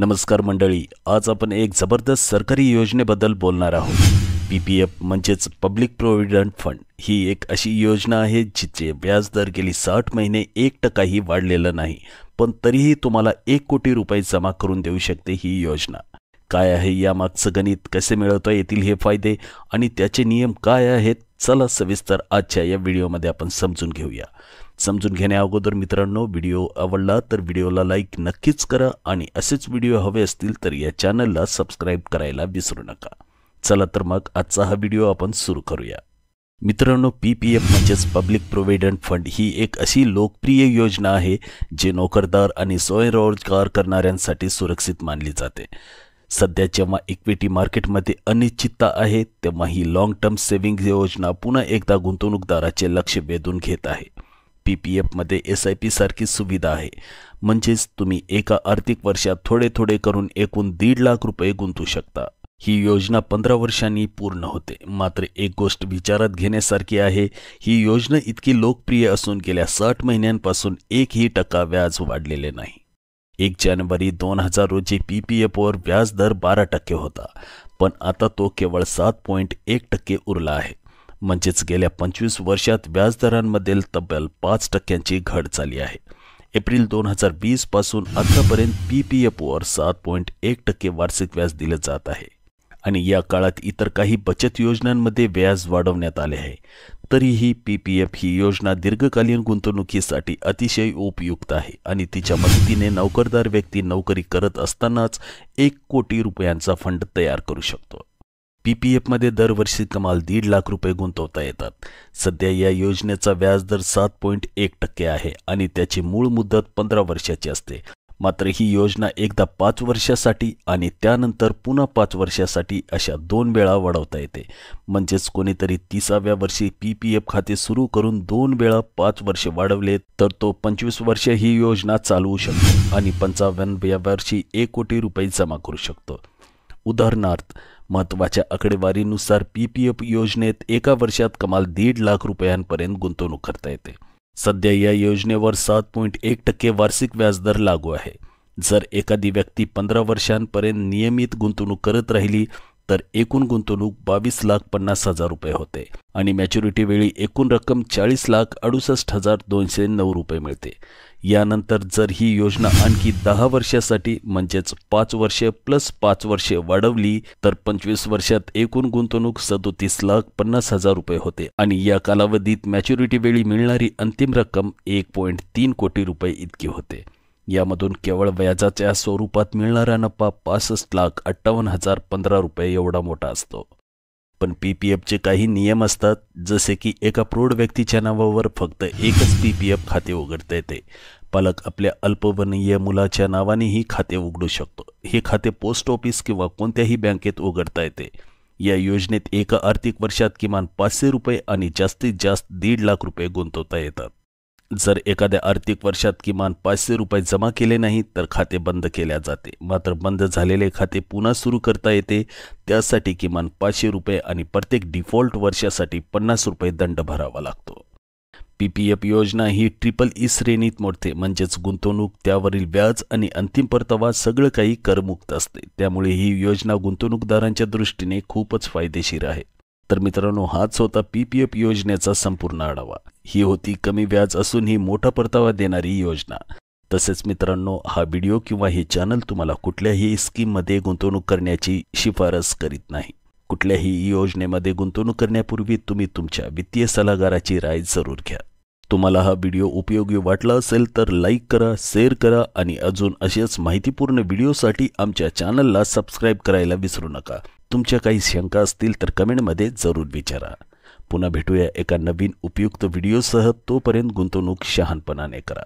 नमस्कार मंडळी, आज आपण एक जबरदस्त सरकारी योजनेबद्दल बोलणार आहोत। पीपीएफ म्हणजेच पब्लिक प्रोव्हिडंट फंड ही एक अशी योजना आहे जिचे व्याजदर गेली 60 महिने 1% ही वाढलेला नाही, पण तरीही तुम्हाला 1 कोटी रुपये जमा करून देऊ शकते ही योजना। काय आहे यामागचं गणित, कसे मिळवता येतील हे फायदे आणि त्याचे नियम काय आहेत, चला सविस्तर आजच्या या व्हिडिओमध्ये आपण समजून घेऊया। समजून घेण्याअगोदर मित्रांनो, व्हिडिओ आवडला तर व्हिडिओला लाईक नक्कीच करा आणि असेच व्हिडिओ हवे असतील तर या चॅनलला सबस्क्राइब करायला विसरू नका। चला तर मग आजचा हा व्हिडिओ आपण सुरू करूया। मित्रांनो, पीपीएफ म्हणजेच पब्लिक प्रोव्हिडंट फंड ही एक अशी लोकप्रिय योजना आहे जी नोकरदार आणि स्वयंरोजगार करणाऱ्यांसाठी सुरक्षित मानली जाते। सध्या जेव्हा इक्विटी मार्केटमध्ये अनिश्चितता आहे तेव्हा ही लॉंग टर्म सेव्हिंग योजना पुन्हा एकदा गुंतवणूकदाराचे लक्ष वेधून घेत आहे। पीपीएफमध्ये SIP सारखी सुविधा आहे, म्हणजेच तुम्ही एका आर्थिक वर्षात थोडे थोडे करून एकूण 1.5 लाख रुपये गुंतवू शकता। ही योजना 15 वर्षांनी पूर्ण होते। मात्र एक गोष्ट विचारात घेण्यासारखी आहे, ही योजना इतकी लोकप्रिय असून गेल्या 60 महिन्यांपासून 1% व्याज वाढलेले नाही। 1 जानेवारी 2000 रोजी पीपीएफवर व्याजदर 12% होता, पण आता तो केवळ 7.1% उरला आहे। म्हणजेच गेल्या 25 वर्षात व्याजदरांमध्ये तब्बल 5%ची घट झाली आहे। एप्रिल 2020 पासून आतापर्यंत पीपीएफवर 7.1% वार्षिक व्याज दिले जात आहे आणि या काळात इतर काही बचत योजनांमध्ये व्याज वाढवण्यात आले आहे। तरीही पीपीएफ ही योजना दीर्घकालीन गुंतवणुकीसाठी अतिशय उपयुक्त आहे आणि तिच्या मदतीने नोकरदार व्यक्ती नोकरी करत असतानाच 1 कोटी रुपयांचा फंड तयार करू शकतो। पीपीएफमध्ये दरवर्षी कमाल 1.5 लाख रुपये गुंतवता येतात। सध्या या योजनेचा व्याजदर 7.1% आहे आणि त्याची मूळ मुदत 15 वर्षाची असते। मात्र ही योजना एकदा 5 वर्षासाठी आणि त्यानंतर पुन्हा 5 वर्षासाठी अशा 2 वेळा वाढवता येते। म्हणजेच कोणीतरी 30व्या वर्षी पीपीएफ खाते सुरू करून 2 वेळा 5 वर्षे वाढवले तर तो 25 वर्ष ही योजना चालवू शकतो आणि 55व्या वर्षी 1 कोटी रुपये जमा करू शकतो। उदाहरणार्थ, महत्त्वाच्या आकडेवारीनुसार पीपीएफ योजनेत एका वर्षात कमाल 1.5 लाख रुपयांपर्यंत गुंतवणूक करता येते। सध्या या योजनेवर 7.1% वार्षिक व्याजदर लागू आहे। जर एखादी व्यक्ती 15 वर्षांपर्यंत नियमित गुंतवणूक करत राहिली तर एकूण गुंतवणूक 22,50,000 रुपये होते आणि मॅच्युरिटी वेळी एकूण रक्कम 40,68,209 रुपये मिळते। यानंतर जर ही योजना आणखी 10 वर्षासाठी म्हणजेच 5 वर्षे प्लस 5 वर्षे वाढवली तर 25 वर्षात एकूण गुंतवणूक 37,50,000 रुपये होते आणि या कालावधीत मॅच्युरिटी वेळी मिळणारी अंतिम रक्कम 1.3 कोटी रुपये इतकी होते। यामधून केवळ व्याजाच्या स्वरूपात मिळणारा नफा 65,58,015 रुपये एवढा मोठा असतो। पण पीपीएफचे काही नियम असतात, जसे की एका प्रौढ व्यक्तीच्या नावावर फक्त एकच पीपीएफ खाते उघडता येते। पालक आपल्या अल्पवयीन मुलाच्या नावानेही खाते उघडू शकतो। हे खाते पोस्ट ऑफिस किंवा कोणत्याही बँकेत उघडता येते। या योजनेत एका आर्थिक वर्षात किमान 500 रुपये आणि जास्तीत जास्त 1.5 लाख रुपये गुंतवता येतात। जर एखाद्या आर्थिक वर्षात किमान 500 रुपये जमा केले नाही तर खाते बंद केले जाते। मात्र बंद झालेले खाते पुन्हा सुरू करता येते, त्यासाठी किमान 500 रुपये आणि प्रत्येक डिफॉल्ट वर्षासाठी 50 रुपये दंड भरावा लागतो। पीपीएफ योजना ही EEE श्रेणीत मोडते, म्हणजेच गुंतवणूक, त्यावरील व्याज आणि अंतिम परतावा सगळं काही करमुक्त असते। त्यामुळे ही योजना गुंतवणूकदारांच्या दृष्टीने खूपच फायदेशीर आहे। तर मित्रांनो, हाच होता पीपीएफ योजनेचा संपूर्ण आढावा। ही होती कमी व्याज असूनही मोठा परतावा देणारी योजना। तसेच मित्रांनो, हा व्हिडिओ किंवा हे चॅनल तुम्हाला कुठल्याही स्कीममध्ये गुंतवणूक करण्याची शिफारस करीत नाही। कुठल्याही योजनेमध्ये गुंतवणूक करण्यापूर्वी तुम्ही तुमच्या वित्तीय सल्लागाराची राय जरूर घ्या। तुम्हाला हा व्हिडिओ उपयोगी वाटला असेल तर लाईक करा, शेअर करा आणि अजून असेच माहितीपूर्ण व्हिडिओसाठी आमच्या चॅनलला सबस्क्राइब करायला विसरू नका। तुमच्या काही शंका असतील तर कमेंटमध्ये जरूर विचारा। पुन्हा भेटूया एका नवीन उपयुक्त व्हिडिओसह। तोपर्यंत गुंतवणूक शहाणपणाने करा।